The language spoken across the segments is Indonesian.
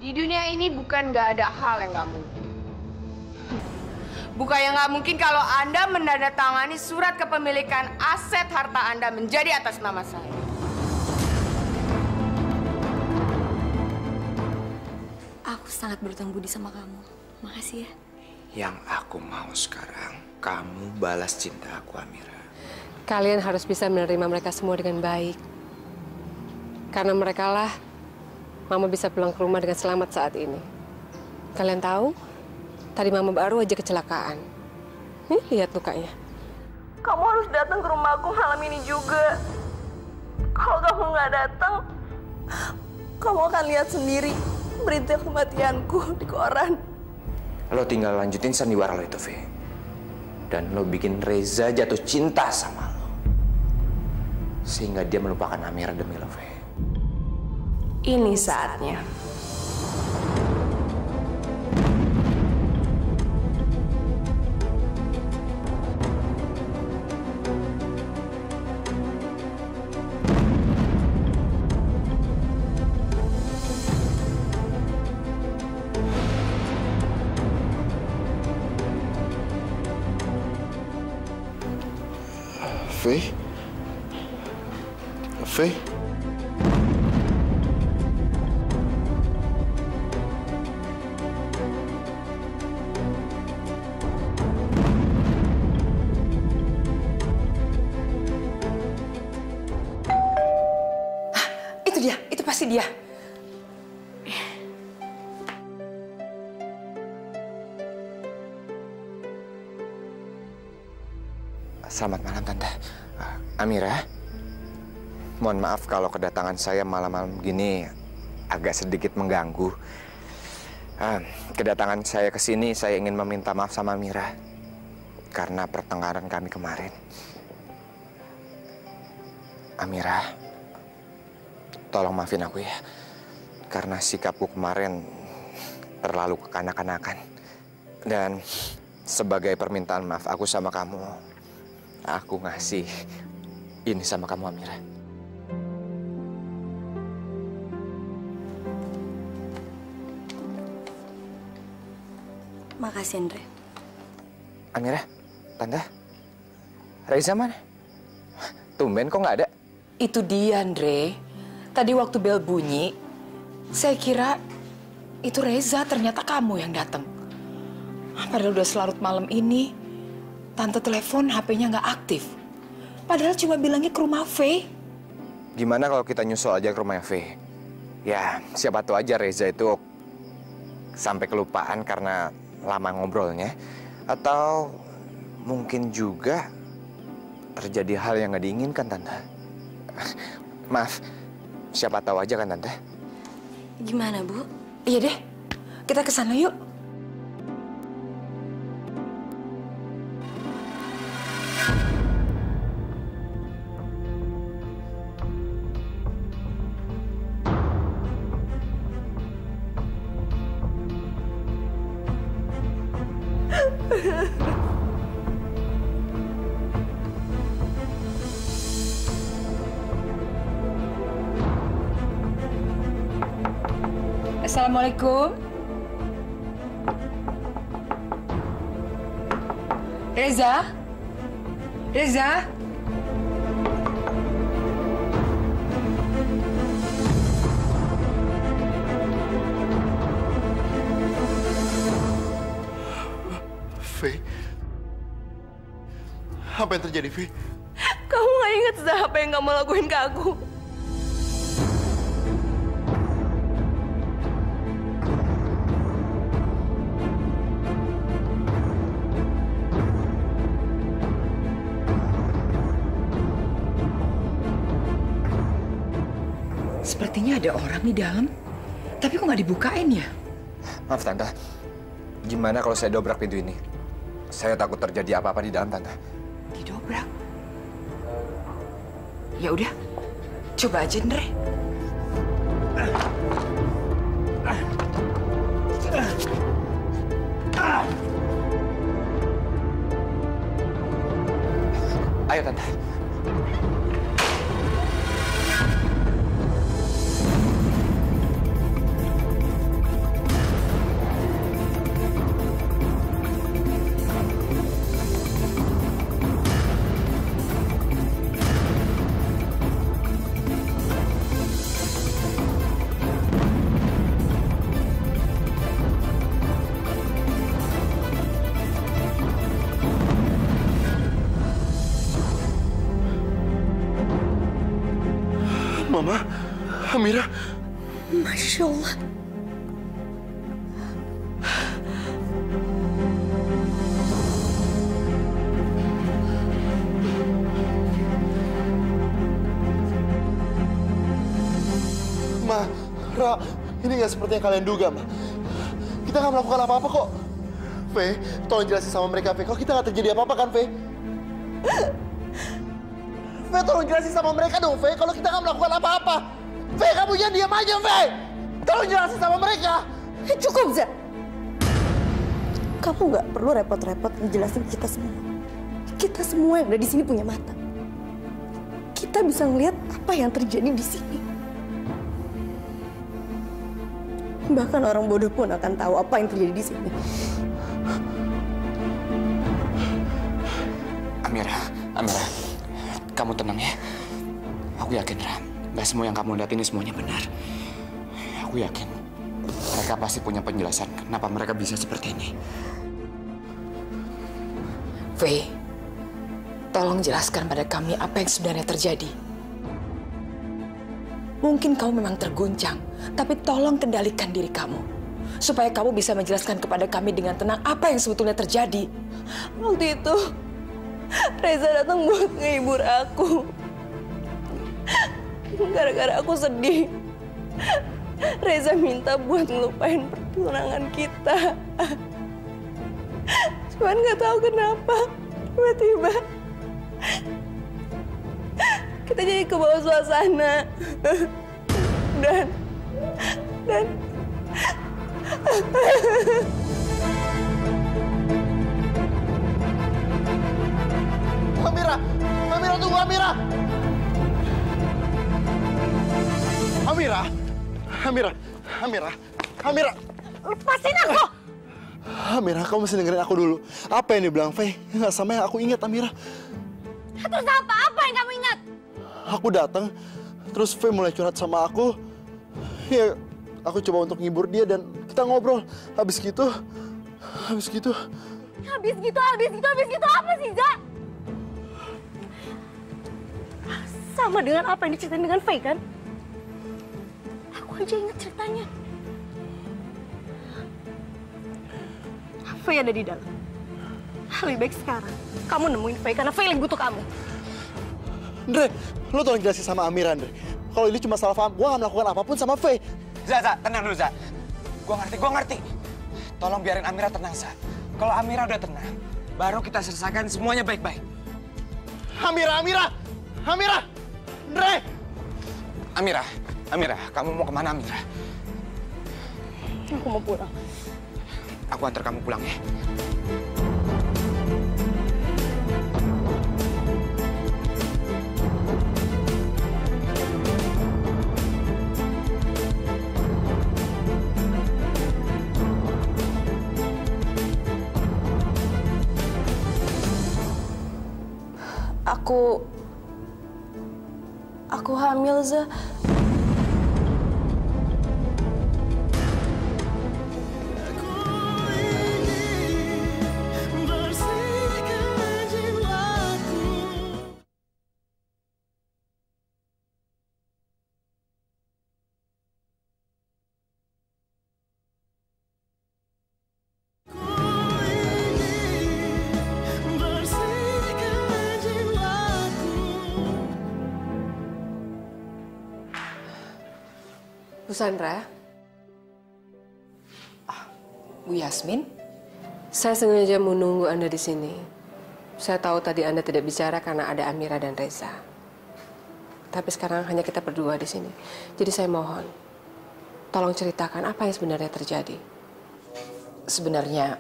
Di dunia ini bukan nggak ada hal yang nggak mungkin. Bukan yang nggak mungkin kalau Anda menandatangani surat kepemilikan aset harta Anda menjadi atas nama saya. Aku sangat berutang budi sama kamu. Makasih ya. Yang aku mau sekarang, kamu balas cinta aku, Amira. Kalian harus bisa menerima mereka semua dengan baik. Karena merekalah Mama bisa pulang ke rumah dengan selamat saat ini. Kalian tahu, tadi Mama baru aja kecelakaan. Nih, lihat lukanya. Kamu harus datang ke rumah aku malam ini juga. Kalau kamu nggak datang, kamu akan lihat sendiri berita kematianku di koran. Lo tinggal lanjutin sandiwara lo itu, Fe. Dan lo bikin Reza jatuh cinta sama lo. Sehingga dia melupakan Amira demi lo, Fe. Ini saatnya. Fe? Fe? Itu dia, itu pasti dia. Selamat malam, Tante. Amira, mohon maaf kalau kedatangan saya malam-malam gini agak sedikit mengganggu. Kedatangan saya ke sini, saya ingin meminta maaf sama Amira karena pertengkaran kami kemarin. Amira, tolong maafin aku ya, karena sikapku kemarin terlalu kekanak-kanakan. Dan sebagai permintaan maaf aku sama kamu, aku ngasih ini sama kamu, Amira. Makasih, Andre. Amira, Tante, Reza mana? Tumben kok nggak ada? Itu dia, Andre. Tadi waktu bel bunyi, saya kira itu Reza, ternyata kamu yang datang. Padahal udah selarut malam ini, Tante telepon HP-nya nggak aktif. Padahal cuma bilangnya ke rumah Faye. Gimana kalau kita nyusul aja ke rumahnya Faye? Ya, siapa tahu aja Reza itu sampai kelupaan karena lama ngobrolnya. Atau mungkin juga terjadi hal yang nggak diinginkan, Tante. Maaf, siapa tahu aja kan, Tante? Gimana, Bu? Iya deh, kita ke sana yuk. Assalamualaikum. Reza? Reza? Faye, apa yang terjadi, Faye? Kamu nggak ingat apa yang kamu lakuin ke aku? Sepertinya ada orang di dalam, tapi kok nggak dibukain ya? Maaf, Tante. Gimana kalau saya dobrak pintu ini? Saya takut terjadi apa-apa di dalam, Tante. Didobrak. Ya udah, coba aja, Andre. Ayo, Tante. Mama, Amira. Masya Allah. Ma, Ra, ini nggak seperti yang kalian duga, Ma. Kita nggak melakukan apa-apa kok. Fe, tolong jelasin sama mereka, Fe. Kalau kita nggak terjadi apa-apa kan, Fe? Fe, tolong jelasin sama mereka dong, Fe. Kalau kita nggak melakukan apa-apa. Fe, kamu jangan diam aja, Fe. Tolong jelasin sama mereka. Cukup, Za. Kamu nggak perlu repot-repot ngejelasin ke kita semua. Kita semua yang ada di sini punya mata. Kita bisa ngelihat apa yang terjadi di sini. Bahkan orang bodoh pun akan tahu apa yang terjadi di sini. Amira, kamu tenang ya. Aku yakin, Ra, nggak semua yang kamu lihat ini semuanya benar. Aku yakin mereka pasti punya penjelasan kenapa mereka bisa seperti ini. Faye, tolong jelaskan pada kami apa yang sebenarnya terjadi. Mungkin kamu memang terguncang, tapi tolong kendalikan diri kamu. Supaya kamu bisa menjelaskan kepada kami dengan tenang apa yang sebetulnya terjadi. Waktu itu, Reza datang buat ngehibur aku. Gara-gara aku sedih, Reza minta buat ngelupain pertunangan kita. Cuman nggak tahu kenapa, tiba-tiba kita jadi kebawa suasana. Dan Amira, tunggu, Amira. Amira. Lepasin aku! Amira, kamu mesti dengerin aku dulu. Apa yang dibilang Faye? Nggak sama yang aku ingat, Amira. Terus apa? Apa yang kamu ingat? Aku datang, terus Faye mulai curhat sama aku. Ya, aku coba untuk ngibur dia dan kita ngobrol. Habis gitu apa sih, Za? Sama dengan apa yang diceritain dengan Faye, kan? Aku aja ingat ceritanya. Faye ada di dalam. Lebih baik sekarang kamu nemuin Faye karena Faye lagi butuh kamu. Andre, lo tolong jelasin sama Amira, Andre. Kalau ini cuma salah paham, gue gak melakukan apapun sama Faye. Za, tenang dulu, Za. Gua ngerti. Tolong biarin Amira tenang, Za. Kalau Amira udah tenang, baru kita selesaikan semuanya baik-baik. Amira! Andre! Amira, kamu mau kemana, Amira? Aku mau pulang. Aku antar kamu pulang ya. Aku hamil, Za. Bu Sandra, Bu Yasmin, saya sengaja menunggu Anda di sini. Saya tahu tadi Anda tidak bicara karena ada Amira dan Reza. Tapi sekarang hanya kita berdua di sini. Jadi saya mohon, tolong ceritakan apa yang sebenarnya terjadi. sebenarnya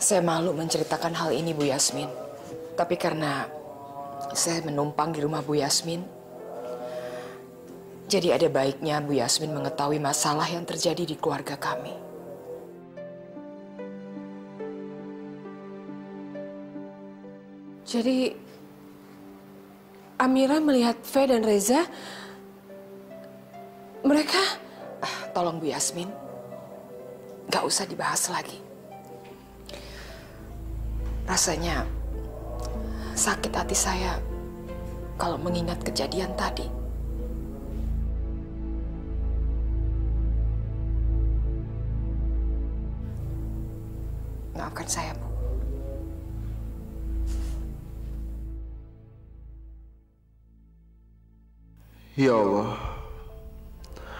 saya malu menceritakan hal ini, Bu Yasmin. Tapi karena saya menumpang di rumah Bu Yasmin, jadi ada baiknya Bu Yasmin mengetahui masalah yang terjadi di keluarga kami. Jadi Amira melihat Faye dan Reza, mereka... Tolong Bu Yasmin, gak usah dibahas lagi. Rasanya sakit hati saya kalau mengingat kejadian tadi. Maafkan saya, Bu. Ya Allah,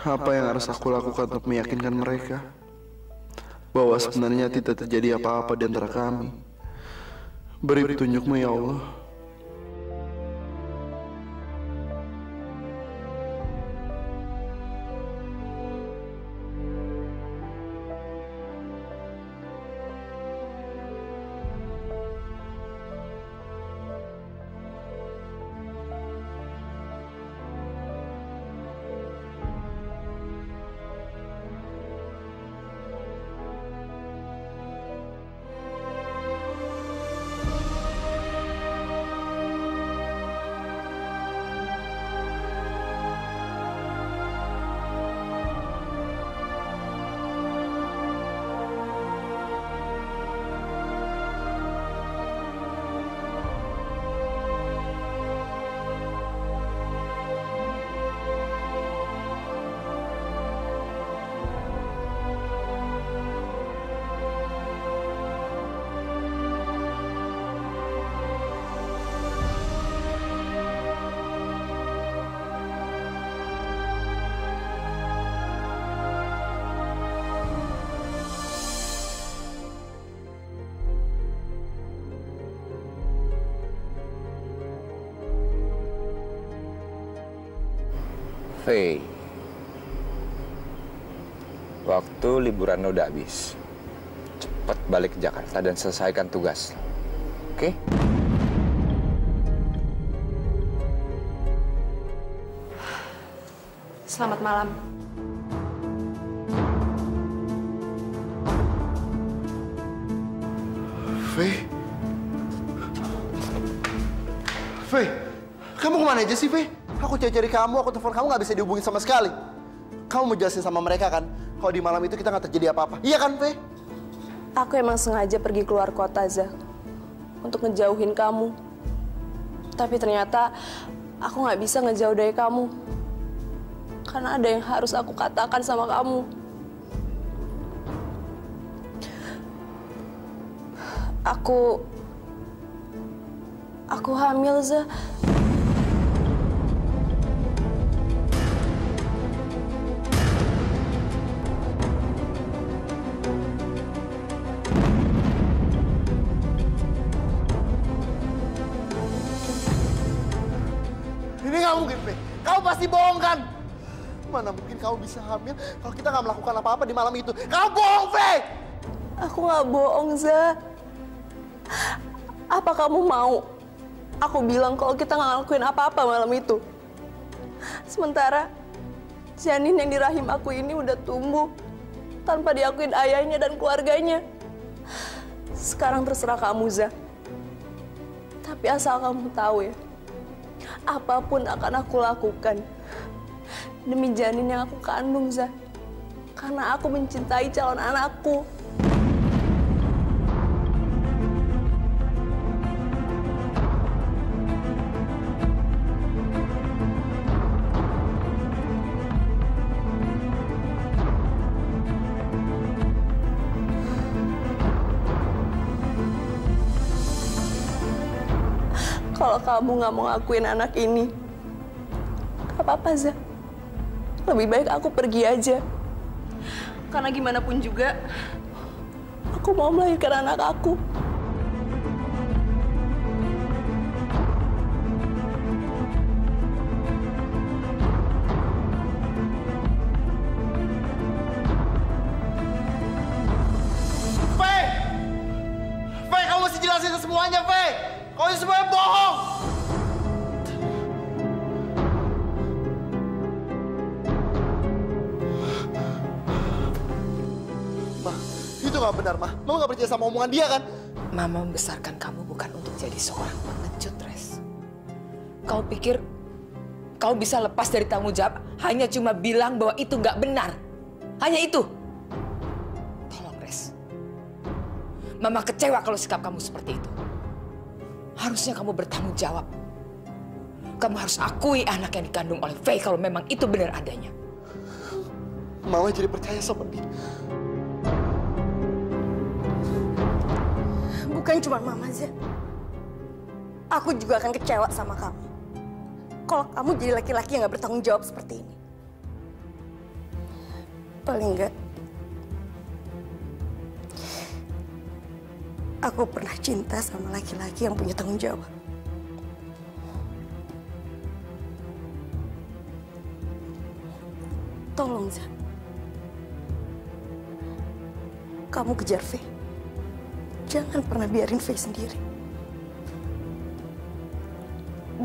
apa yang harus aku lakukan untuk meyakinkan mereka bahwa sebenarnya tidak terjadi apa-apa di antara kami? Beri petunjukmu ya Allah. Faye, waktu liburan lo udah habis. Cepat balik ke Jakarta dan selesaikan tugas. Oke? Selamat malam. Faye? Faye, kamu kemana aja sih, Faye? Aku cari-cari kamu, aku telepon kamu nggak bisa dihubungin sama sekali. Kamu mau jelasin sama mereka kan, kalau di malam itu kita nggak terjadi apa-apa. Iya kan, Faye? Aku emang sengaja pergi keluar kota, Zah, untuk ngejauhin kamu. Tapi ternyata aku nggak bisa ngejauh dari kamu. Karena ada yang harus aku katakan sama kamu. Aku hamil, Zah. Ini nggak mungkin, Faye. Kamu pasti bohong kan? Mana mungkin kamu bisa hamil kalau kita nggak melakukan apa-apa di malam itu? Kamu bohong, Faye! Aku nggak bohong, Zah. Apa kamu mau aku bilang kalau kita nggak ngelakuin apa-apa malam itu? Sementara janin yang di rahim aku ini udah tumbuh tanpa diakuin ayahnya dan keluarganya. Sekarang terserah kamu, Zah. Tapi asal kamu tahu ya, apapun akan aku lakukan demi janin yang aku kandung, Zah. Karena aku mencintai calon anakku. Kalau kamu nggak mau ngakuin anak ini, gak apa-apa, Zah. Lebih baik aku pergi aja. Karena gimana pun juga, aku mau melahirkan anak aku. Faye! Faye, kamu mesti jelasin semuanya, Faye! Kau ini semuanya bohong! Ma, itu nggak benar, Ma. Mama nggak percaya sama omongan dia, kan? Mama membesarkan kamu bukan untuk jadi seorang pengecut, Res. Kau pikir kau bisa lepas dari tanggung jawab hanya cuma bilang bahwa itu nggak benar? Hanya itu? Tolong, Res. Mama kecewa kalau sikap kamu seperti itu. Harusnya kamu bertanggung jawab. Kamu harus akui anak yang dikandung oleh Faye kalau memang itu benar adanya. Mama jadi percaya sama dia. Bukan cuma Mama, Za. Aku juga akan kecewa sama kamu. Kalau kamu jadi laki-laki yang gak bertanggung jawab seperti ini. Paling enggak, aku pernah cinta sama laki-laki yang punya tanggung jawab. Tolong, Za. Kamu kejar Faye. Jangan pernah biarin Faye sendiri.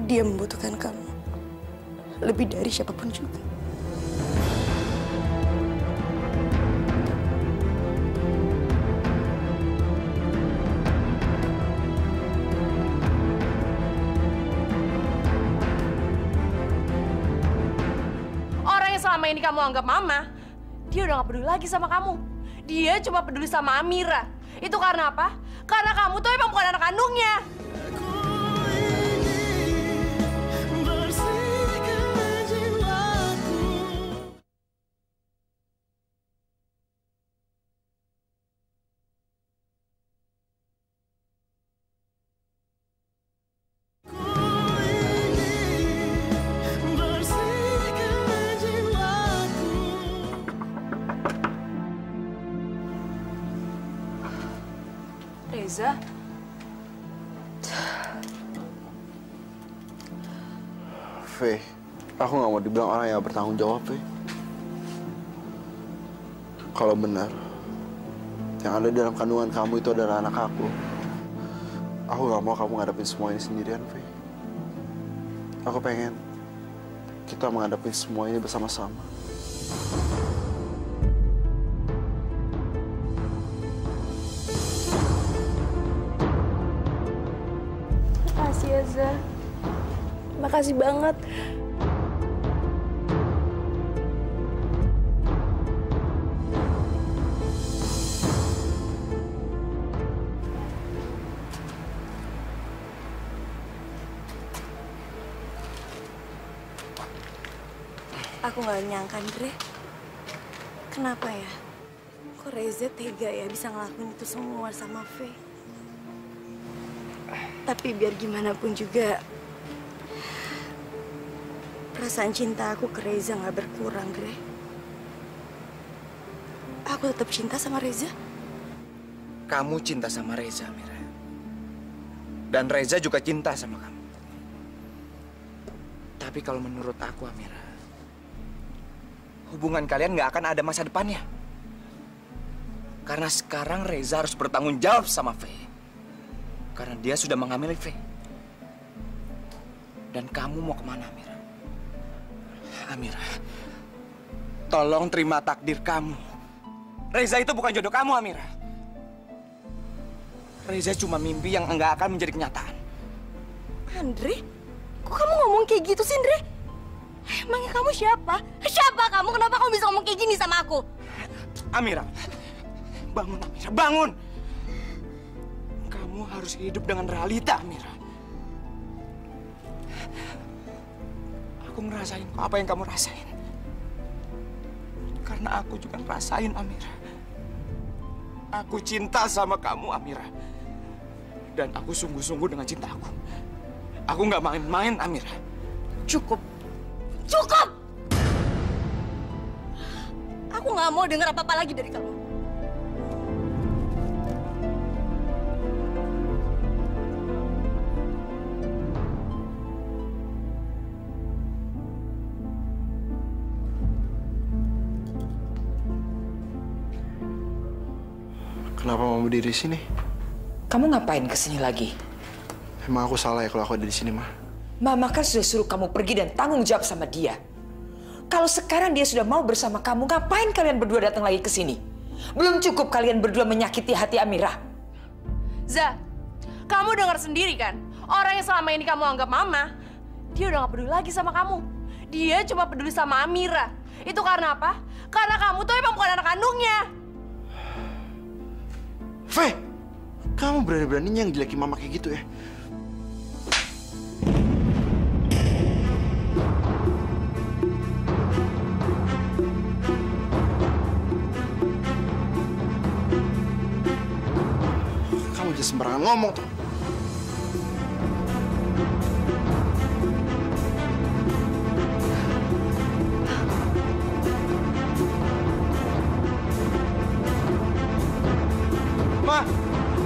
Dia membutuhkan kamu lebih dari siapapun juga. Selama ini kamu anggap Mama, dia udah gak peduli lagi sama kamu. Dia cuma peduli sama Amira. Itu karena apa? Karena kamu tuh emang bukan anak kandungnya. Reza, Faye, aku nggak mau dibilang orang yang bertanggung jawab, Faye. Kalau benar, yang ada dalam kandungan kamu itu adalah anak aku nggak mau kamu ngadepin semua ini sendirian, Faye. Aku pengen kita menghadapi semua ini bersama-sama. makasih ya, Za. Makasih banget. Aku nggak nyangka, Dre. Kenapa ya? Kok Reza tega ya bisa ngelakuin itu semua sama Faye? Tapi biar gimana pun juga, perasaan cinta aku ke Reza nggak berkurang, Dre. Aku tetap cinta sama Reza. Kamu cinta sama Reza, Mira. Dan Reza juga cinta sama kamu. Tapi kalau menurut aku, Amira, hubungan kalian nggak akan ada masa depannya. Karena sekarang Reza harus bertanggung jawab sama Faye. Karena dia sudah menghamili Faye. Dan kamu mau kemana, Amira? Amira, tolong terima takdir kamu. Reza itu bukan jodoh kamu, Amira. Reza cuma mimpi yang enggak akan menjadi kenyataan. Andre, kok kamu ngomong kayak gitu sih, Andre? Emangnya kamu siapa? Siapa kamu? Kenapa kamu bisa ngomong kayak gini sama aku? Amira, bangun, Amira, bangun. Kamu harus hidup dengan realita, Amira. Aku ngerasain apa yang kamu rasain. Karena aku juga ngerasain, Amira. Aku cinta sama kamu, Amira. Dan aku sungguh-sungguh dengan cintaku. Aku nggak main-main, Amira. Cukup. Cukup! Aku nggak mau dengar apa-apa lagi dari kamu. Kenapa mau berdiri di sini? Kamu ngapain kesini lagi? Emang aku salah ya kalau aku ada di sini, Ma? Mama kan sudah suruh kamu pergi dan tanggung jawab sama dia. Kalau sekarang dia sudah mau bersama kamu, ngapain kalian berdua datang lagi ke sini? Belum cukup kalian berdua menyakiti hati Amira. Za, kamu dengar sendiri kan? Orang yang selama ini kamu anggap Mama, dia udah gak peduli lagi sama kamu. Dia cuma peduli sama Amira. Itu karena apa? Karena kamu tuh emang bukan anak kandungnya. Faye, kamu berani-beraninya yang jeleki Mama kayak gitu ya? jangan ngomong tuh.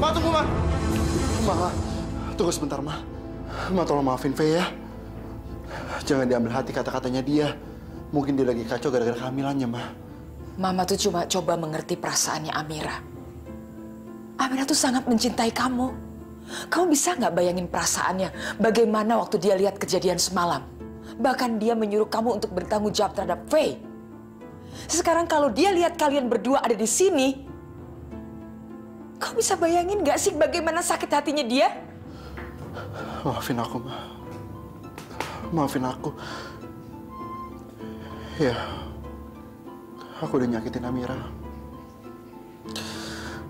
Ma, tunggu, Ma. Ma, tunggu sebentar, Ma. Ma, tolong maafin Faye ya. Jangan diambil hati kata-katanya dia. Mungkin dia lagi kacau gara-gara kehamilannya, Ma. Mama tuh cuma coba mengerti perasaannya Amira. Amira tuh sangat mencintai kamu. Kamu bisa nggak bayangin perasaannya? Bagaimana waktu dia lihat kejadian semalam? Bahkan dia menyuruh kamu untuk bertanggung jawab terhadap Faye. Sekarang kalau dia lihat kalian berdua ada di sini, kamu bisa bayangin nggak sih bagaimana sakit hatinya dia? Maafin aku, Ma. Maafin aku. Ya, aku udah nyakitin Amira.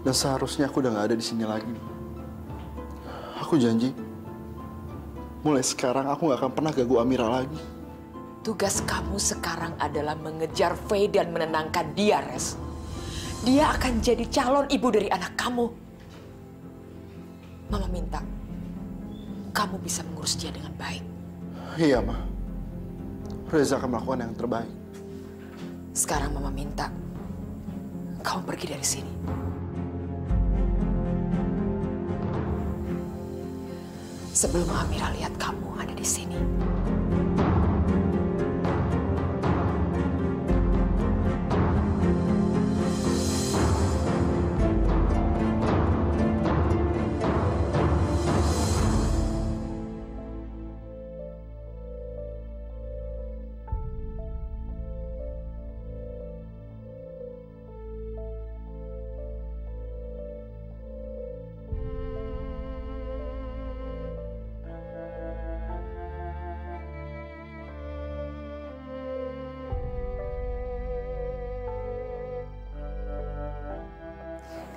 Dan seharusnya aku udah nggak ada di sini lagi. Aku janji, mulai sekarang aku nggak akan pernah ganggu Amira lagi. Tugas kamu sekarang adalah mengejar Faye dan menenangkan dia, Res. Dia akan jadi calon ibu dari anak kamu. Mama minta kamu bisa mengurus dia dengan baik. Iya, Ma. Reza akan melakukan yang terbaik. Sekarang Mama minta kamu pergi dari sini. Sebelum Amira lihat kamu ada di sini.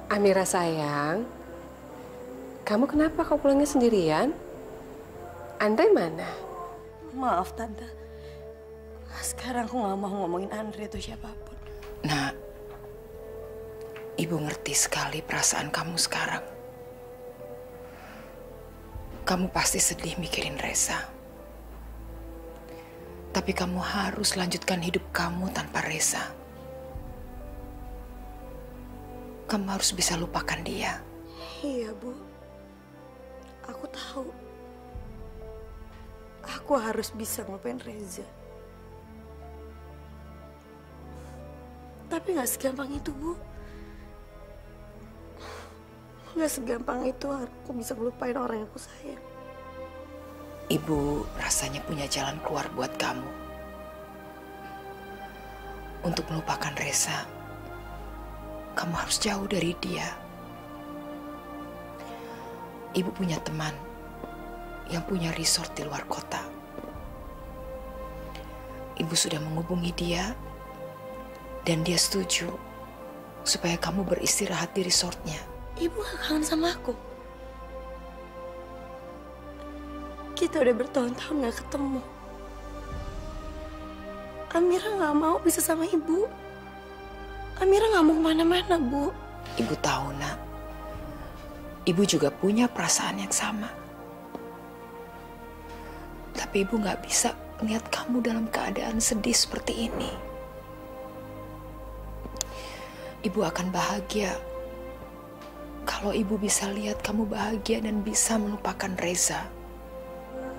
Amira sayang, kamu kenapa kau pulangnya sendirian? Andre mana? Maaf, Tante. Sekarang aku nggak mau ngomongin Andre atau siapapun. Nah, Ibu ngerti sekali perasaan kamu sekarang. Kamu pasti sedih mikirin Reza. Tapi kamu harus lanjutkan hidup kamu tanpa Reza. Kamu harus bisa lupakan dia. Iya, Bu. Aku tahu. Aku harus bisa ngelupain Reza. Tapi nggak segampang itu, Bu. Nggak segampang itu aku bisa ngelupain orang yang aku sayang. Ibu rasanya punya jalan keluar buat kamu. Untuk melupakan Reza, kamu harus jauh dari dia. Ibu punya teman yang punya resort di luar kota. Ibu sudah menghubungi dia dan dia setuju supaya kamu beristirahat di resortnya. Ibu gak kangen sama aku? Kita udah bertahun-tahun gak ketemu. Amira gak mau bisa sama ibu. Amira gak mau kemana-mana, Bu. Ibu tahu, Nak. Ibu juga punya perasaan yang sama. Tapi Ibu gak bisa melihat kamu dalam keadaan sedih seperti ini. Ibu akan bahagia kalau Ibu bisa lihat kamu bahagia dan bisa melupakan Reza.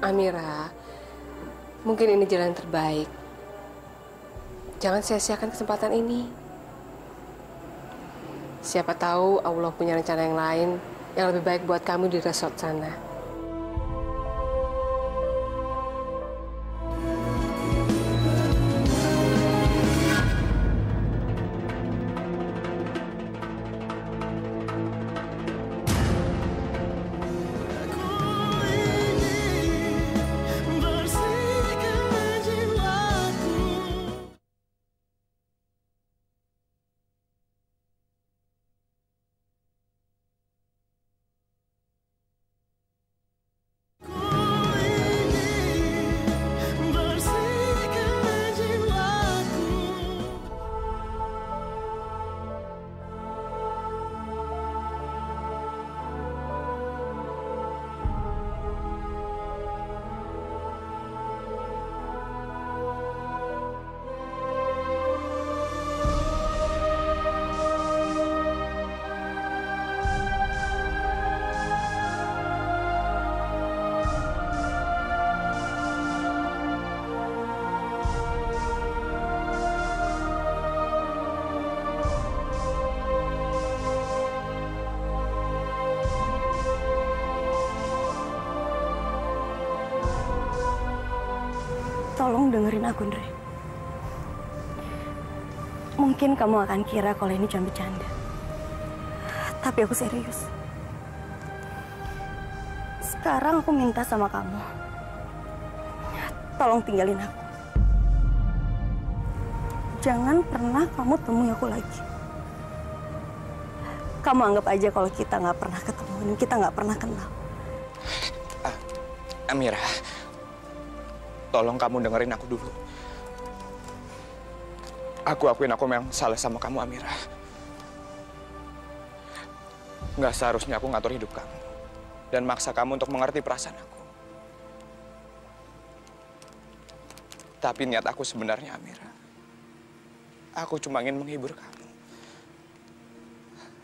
Amira, mungkin ini jalan terbaik. Jangan sia-siakan kesempatan ini. Siapa tahu Allah punya rencana yang lain yang lebih baik buat kamu di resort sana. Tolong dengerin aku, Andre. Mungkin kamu akan kira kalau ini cuma bercanda. Tapi aku serius. Sekarang aku minta sama kamu. Tolong tinggalin aku. Jangan pernah kamu temui aku lagi. Kamu anggap aja kalau kita nggak pernah ketemu dan kita nggak pernah kenal. Amira, tolong kamu dengerin aku dulu. Aku akuin aku memang salah sama kamu, Amira. Nggak seharusnya aku ngatur hidup kamu dan maksa kamu untuk mengerti perasaan aku. Tapi niat aku sebenarnya, Amira, aku cuma ingin menghibur kamu.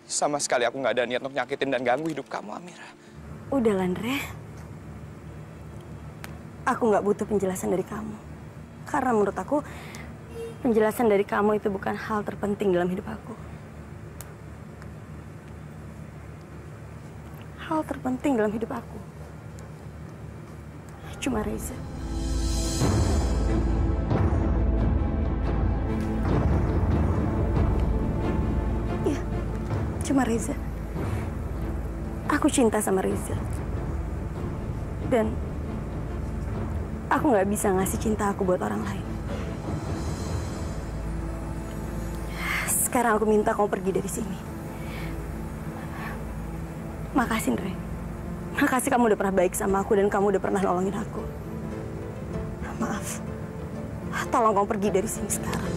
Sama sekali aku nggak ada niat untuk nyakitin dan ganggu hidup kamu, Amira. Udah, Andre. Aku nggak butuh penjelasan dari kamu. Karena menurut aku, penjelasan dari kamu itu bukan hal terpenting dalam hidup aku. Hal terpenting dalam hidup aku cuma Reza. Iya, cuma Reza. Aku cinta sama Reza. Dan aku nggak bisa ngasih cinta aku buat orang lain. Sekarang aku minta kamu pergi dari sini. Makasih, Andre. Makasih kamu udah pernah baik sama aku dan kamu udah pernah nolongin aku. Maaf. Tolong kamu pergi dari sini sekarang.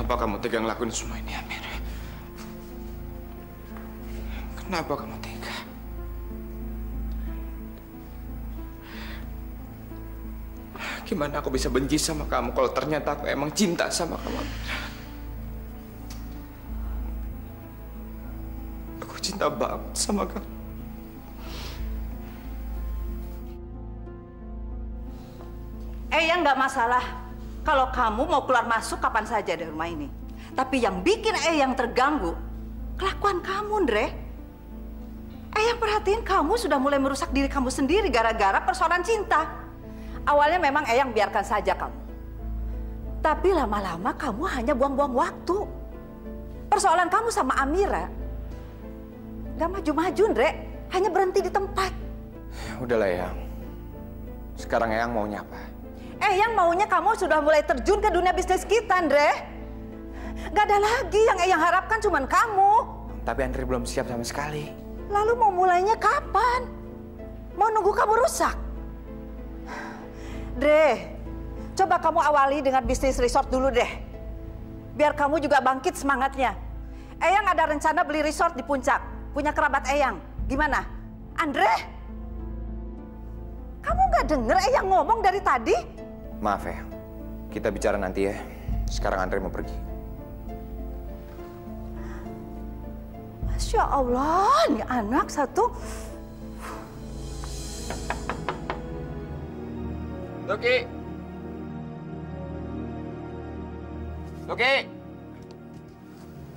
Kenapa kamu tega ngelakuin semua ini, Amira? Kenapa kamu tega? Gimana aku bisa benci sama kamu kalau ternyata aku emang cinta sama kamu, Amira? Aku cinta banget sama kamu. Eyang nggak masalah kalau kamu mau keluar masuk kapan saja dari rumah ini. Tapi yang bikin Eyang terganggu, kelakuan kamu, Andre. Eyang perhatiin kamu sudah mulai merusak diri kamu sendiri gara-gara persoalan cinta. Awalnya memang Eyang biarkan saja kamu. Tapi lama-lama kamu hanya buang-buang waktu. Persoalan kamu sama Amira nggak maju-maju, Andre. Hanya berhenti di tempat. Udahlah, Eyang. Sekarang Eyang maunya apa? Eyang maunya kamu sudah mulai terjun ke dunia bisnis kita, Andre. Gak ada lagi yang Eyang harapkan cuman kamu. Tapi Andre belum siap sama sekali. Lalu mau mulainya kapan? Mau nunggu kamu rusak? Dre, coba kamu awali dengan bisnis resort dulu deh. Biar kamu juga bangkit semangatnya. Eyang ada rencana beli resort di Puncak. Punya kerabat Eyang. Gimana? Andre? Kamu gak denger Eyang ngomong dari tadi? Maaf ya, kita bicara nanti ya. Sekarang Andre mau pergi. Masya Allah, nih anak satu. Loki! Loki!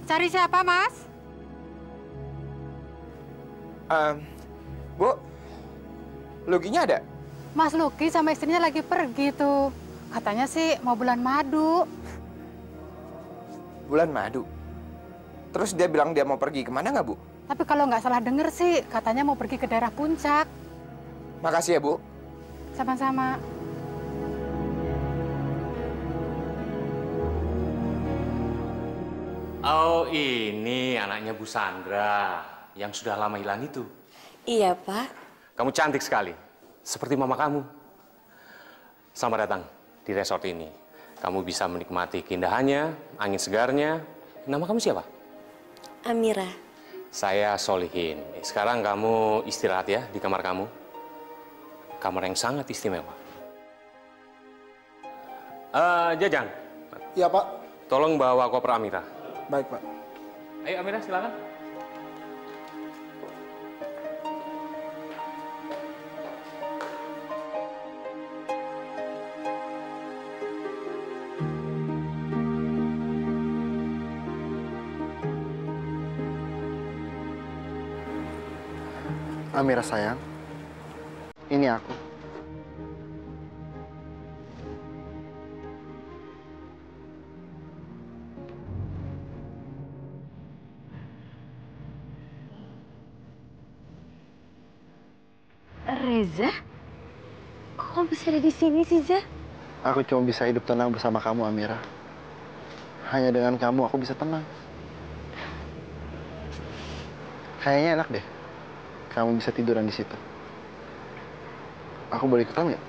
Cari siapa, Mas? Bu, Loginya ada? Mas Luki sama istrinya lagi pergi tuh. Katanya sih mau bulan madu. Bulan madu? Terus dia bilang dia mau pergi kemana nggak, Bu? Tapi kalau nggak salah denger sih, katanya mau pergi ke daerah Puncak. Makasih ya, Bu. Sama-sama. Oh, ini anaknya Bu Sandra yang sudah lama hilang itu. Iya, Pak. Kamu cantik sekali, seperti mama kamu. Selamat datang di resort ini. Kamu bisa menikmati keindahannya, angin segarnya. Nama kamu siapa? Amira. Saya Solihin. Sekarang kamu istirahat ya di kamar kamu. Kamar yang sangat istimewa. Jajang. Iya, Pak. Tolong bawa koper Amira. Baik, Pak. Ayo Amira, silakan. Amira sayang, ini aku. Reza? Kok kamu bisa ada di sini sih, Za? Aku cuma bisa hidup tenang bersama kamu, Amira. Hanya dengan kamu aku bisa tenang. Kayaknya enak deh. Kamu bisa tiduran di situ. Aku boleh ikutan nggak?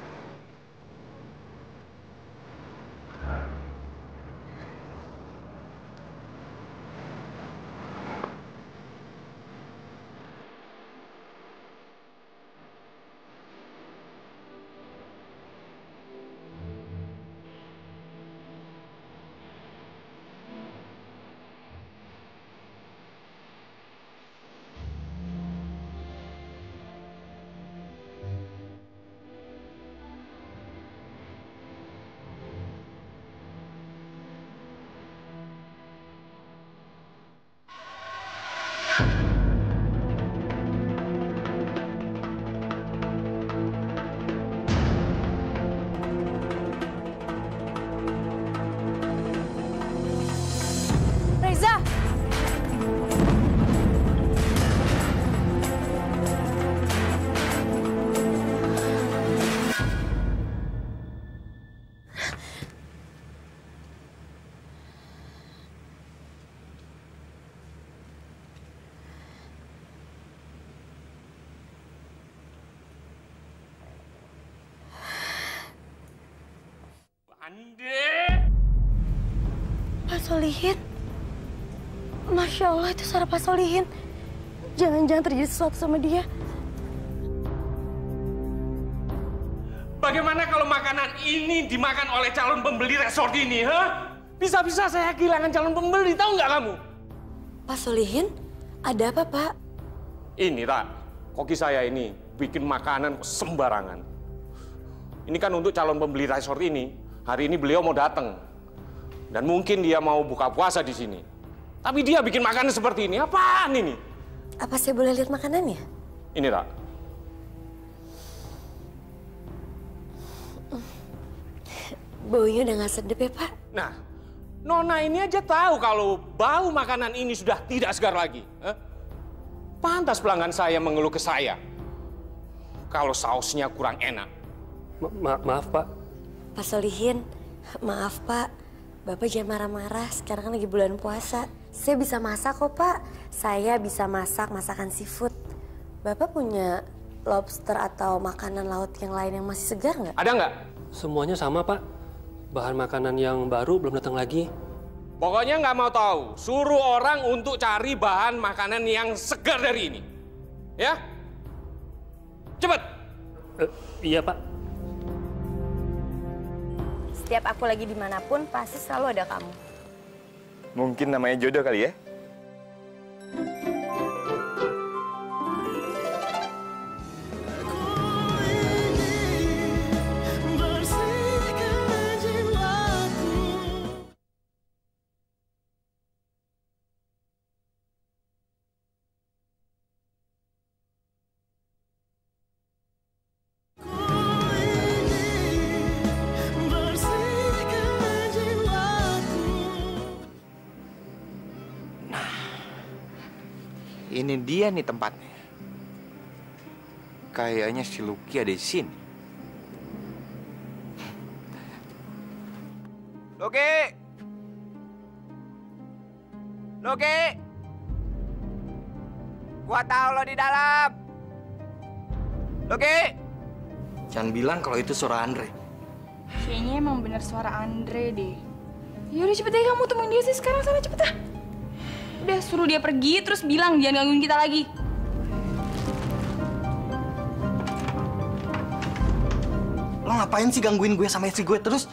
Reza! Pak Solihin? Masya Allah, itu suara Pak Solihin. Jangan-jangan terjadi sesuatu sama dia. Bagaimana kalau makanan ini dimakan oleh calon pembeli resort ini, ha? Bisa-bisa saya kehilangan calon pembeli, tahu nggak kamu? Pak Solihin, ada apa, Pak? Ini, Tak. Koki saya ini bikin makanan sembarangan. Ini kan untuk calon pembeli resort ini. Hari ini beliau mau datang. Dan mungkin dia mau buka puasa di sini. Tapi dia bikin makanan seperti ini. Apaan ini? Apa saya boleh lihat makanannya? Ini, Tak. Baunya udah nggak sedap ya, Pak? Nah, Nona ini aja tahu kalau bau makanan ini sudah tidak segar lagi. Pantas pelanggan saya mengeluh ke saya kalau sausnya kurang enak. Maaf, Pak. Pak Solihin, maaf, Pak. Bapak jangan marah-marah, sekarang kan lagi bulan puasa. Saya bisa masak kok, Pak. Saya bisa masak masakan seafood. Bapak punya lobster atau makanan laut yang lain yang masih segar nggak? Ada nggak? Semuanya sama, Pak. Bahan makanan yang baru belum datang lagi. Pokoknya nggak mau tahu. Suruh orang untuk cari bahan makanan yang segar dari ini. Ya? Cepat. Iya, Pak. Setiap aku lagi dimanapun, pasti selalu ada kamu. Mungkin namanya jodoh kali ya? Ini dia nih tempatnya. Kayaknya si Lucky ada di sini. Luki! Luki! Gua tahu lo di dalam. Luki! Jangan bilang kalau itu suara Andre. Kayaknya emang bener suara Andre deh. Yaudah cepet aja kamu temuin dia sih sekarang, sana cepet ah. Udah suruh dia pergi terus bilang jangan gangguin kita lagi. Lo ngapain sih gangguin gue sama istri gue terus?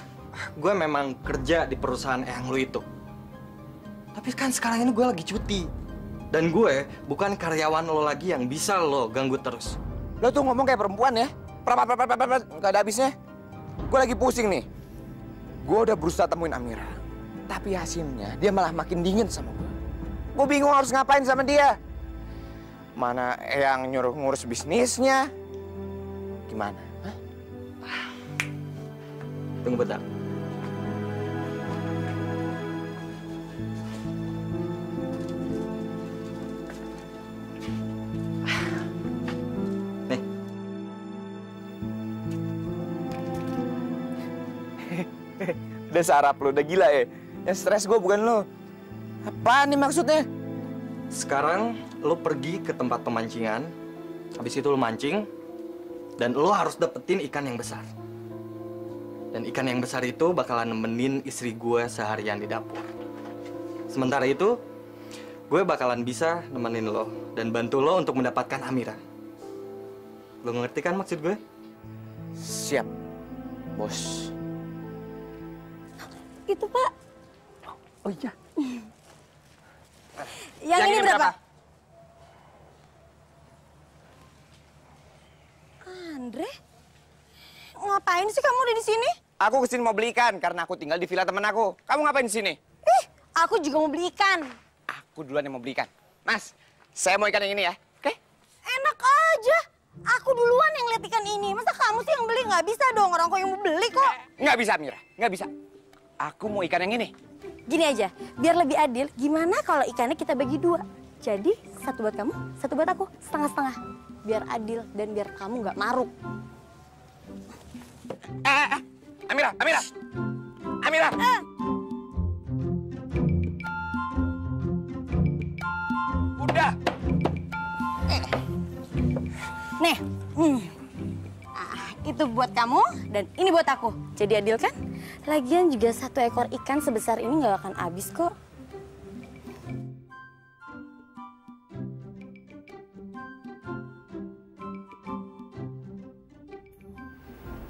Gue memang kerja di perusahaan eyang lo itu. Tapi kan sekarang ini gue lagi cuti. Dan gue bukan karyawan lo lagi yang bisa lo ganggu terus. Lo tuh ngomong kayak perempuan ya? Gak ada habisnya. Gue lagi pusing nih. Gue udah berusaha temuin Amira. Tapi hasilnya dia malah makin dingin sama gue. Gue bingung harus ngapain sama dia. Mana eyang nyuruh ngurus bisnisnya. Gimana? Hah? Tunggu bentar. Nih. Udah sarap lo, udah gila ya. Yang stres gue bukan lo. Apaan nih maksudnya? Sekarang lo pergi ke tempat pemancingan. Habis itu lo mancing. Dan lo harus dapetin ikan yang besar. Dan ikan yang besar itu bakalan nemenin istri gue seharian di dapur. Sementara itu, gue bakalan bisa nemenin lo dan bantu lo untuk mendapatkan Amira. Lo ngerti kan maksud gue? Siap, bos. Itu, Pak. Oh iya. Yang ini berapa? Andre? Ngapain sih kamu udah di sini? Aku kesini mau beli ikan karena aku tinggal di villa temen aku. Kamu ngapain di sini? Aku juga mau beli ikan. Aku duluan yang mau beli ikan. Mas, saya mau ikan yang ini ya. Oke? Enak aja. Aku duluan yang lihat ikan ini. Masa kamu sih yang beli? Nggak bisa dong, orang kok yang mau beli kok. Nggak bisa, Mira. Nggak bisa. Aku mau ikan yang ini. Gini aja, biar lebih adil, gimana kalau ikannya kita bagi dua? Jadi, satu buat kamu, satu buat aku, setengah-setengah. Biar adil dan biar kamu nggak maruk. Amira, Amira! Amira! Udah! Nih, itu buat kamu dan ini buat aku. Jadi adil kan? Lagian juga satu ekor ikan sebesar ini nggak akan habis kok.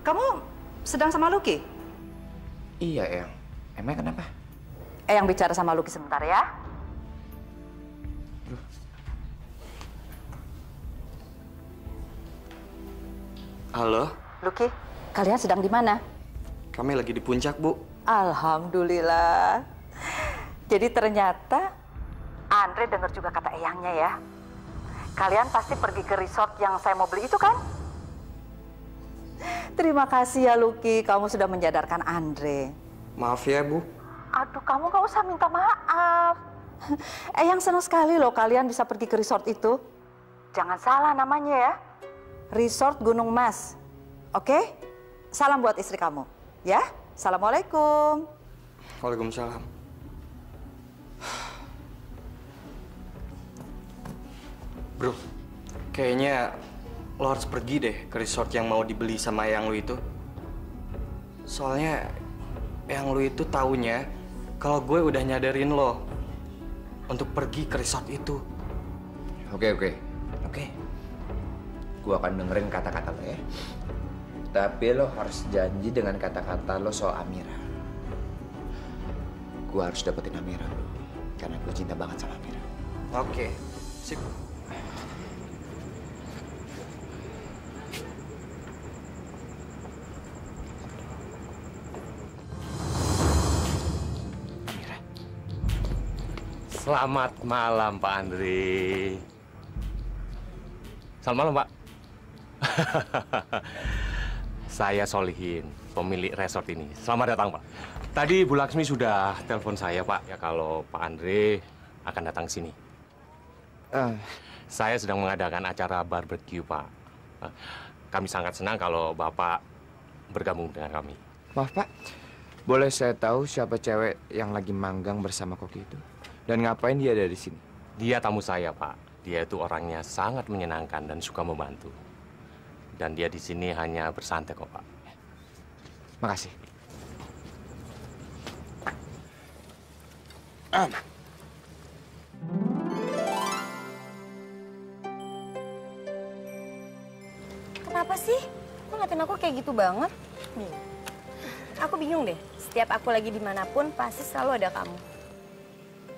Kamu sedang sama Luki? Iya, Eyang. Emang kenapa? Eyang bicara sama Luki sebentar ya. Halo? Luki, kalian sedang di mana? Kami lagi di puncak, Bu. Alhamdulillah. Jadi ternyata Andre dengar juga kata Eyangnya ya. Kalian pasti pergi ke resort yang saya mau beli itu kan? Terima kasih ya Luki, kamu sudah menyadarkan Andre. Maaf ya, Bu. Aduh, kamu gak usah minta maaf. Eyang senang sekali loh kalian bisa pergi ke resort itu. Jangan salah namanya ya. Resort Gunung Mas. Oke? Salam buat istri kamu. Ya? Assalamualaikum. Waalaikumsalam. Bro, kayaknya lo harus pergi deh ke resort yang mau dibeli sama Eyang lo itu. Soalnya Eyang lo itu taunya kalau gue udah nyadarin lo untuk pergi ke resort itu. Oke. Gue akan dengerin kata-kata lo ya. Tapi lo harus janji dengan kata-kata lo soal Amira. Gue harus dapetin Amira, bro. Karena gue cinta banget sama Amira. Oke, sip. Amira. Selamat malam, Pak Andre. Selamat malam, Pak. Saya Solihin, pemilik resort ini. Selamat datang, Pak. Tadi Bu Laksmi sudah telepon saya, Pak. Ya kalau Pak Andre akan datang sini. Saya sedang mengadakan acara barbecue, Pak. Kami sangat senang kalau Bapak bergabung dengan kami. Maaf, Pak. Boleh saya tahu siapa cewek yang lagi manggang bersama Koki itu? Dan ngapain dia ada di sini? Dia tamu saya, Pak. Dia itu orangnya sangat menyenangkan dan suka membantu. Dan dia di sini hanya bersantai kok, Pak. Makasih. Kenapa sih? Kok ngeliatin aku kayak gitu banget? Nih, aku bingung deh. Setiap aku lagi dimanapun, pasti selalu ada kamu.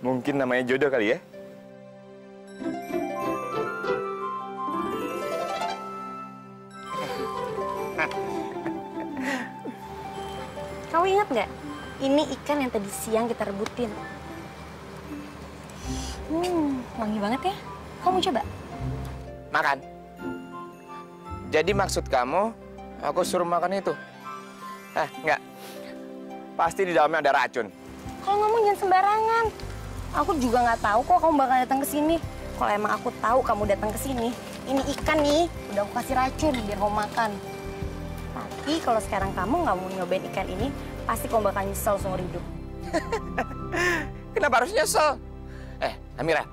Mungkin namanya jodoh kali ya? Kamu ingat nggak? Ini ikan yang tadi siang kita rebutin. Wangi banget ya. Kamu coba? Makan. Jadi maksud kamu, aku suruh makan itu? Enggak. Pasti di dalamnya ada racun. Kalau ngomong jangan sembarangan. Aku juga nggak tahu kok kamu bakal datang ke sini. Kalau emang aku tahu kamu datang ke sini, ini ikan nih, udah aku kasih racun biar kamu makan. Tapi kalau sekarang kamu nggak mau nyobain ikan ini, pasti kamu bakal nyesel seumur hidup. Kenapa harus nyesel? Amira,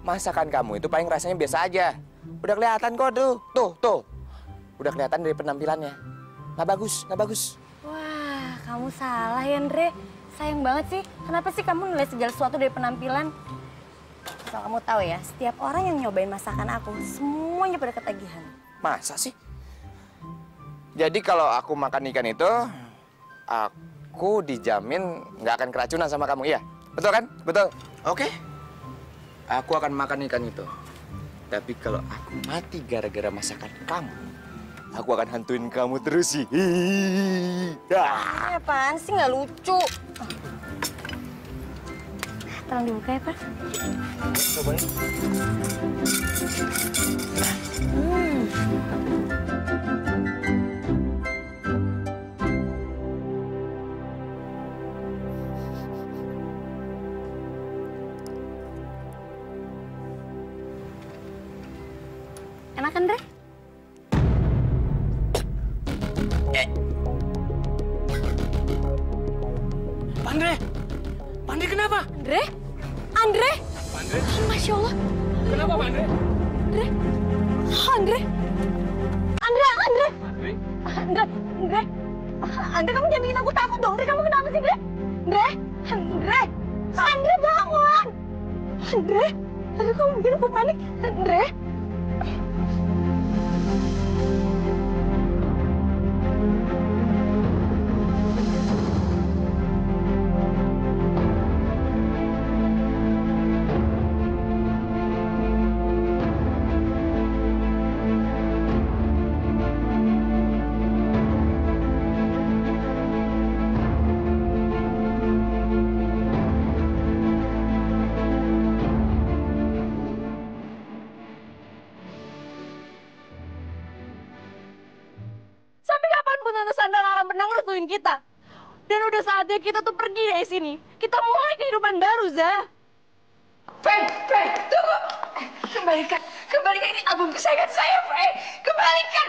masakan kamu itu paling rasanya biasa aja. Udah kelihatan kok tuh. Udah kelihatan dari penampilannya. Nggak bagus. Wah, kamu salah ya, Andre. Sayang banget sih. Kenapa sih kamu nilai segala sesuatu dari penampilan? Asal kamu tahu ya, setiap orang yang nyobain masakan aku, semuanya pada ketagihan. Masa sih? Jadi kalau aku makan ikan itu, aku dijamin nggak akan keracunan sama kamu, iya? Betul kan? Betul. Oke. Aku akan makan ikan itu. Tapi kalau aku mati gara-gara masakan kamu, aku akan hantuin kamu terus sih. Apaan sih, nggak lucu. Tolong dibuka ya, Pak. Coba ya. Enak kan, Andre? Pandre kenapa? Andre? Pandre? Masya Allah. Kenapa, Pandre? Andre, kamu jangan bikin aku takut dong. Andre, kamu kenapa sih, Andre, bangun. Andre, kamu bikin aku panik. Andre. Kita. Dan udah saatnya kita tuh pergi dari sini. Kita mulai kehidupan baru, Zah. Faye, tunggu. Kembalikan ini album kesayangan saya, Faye. Kembalikan.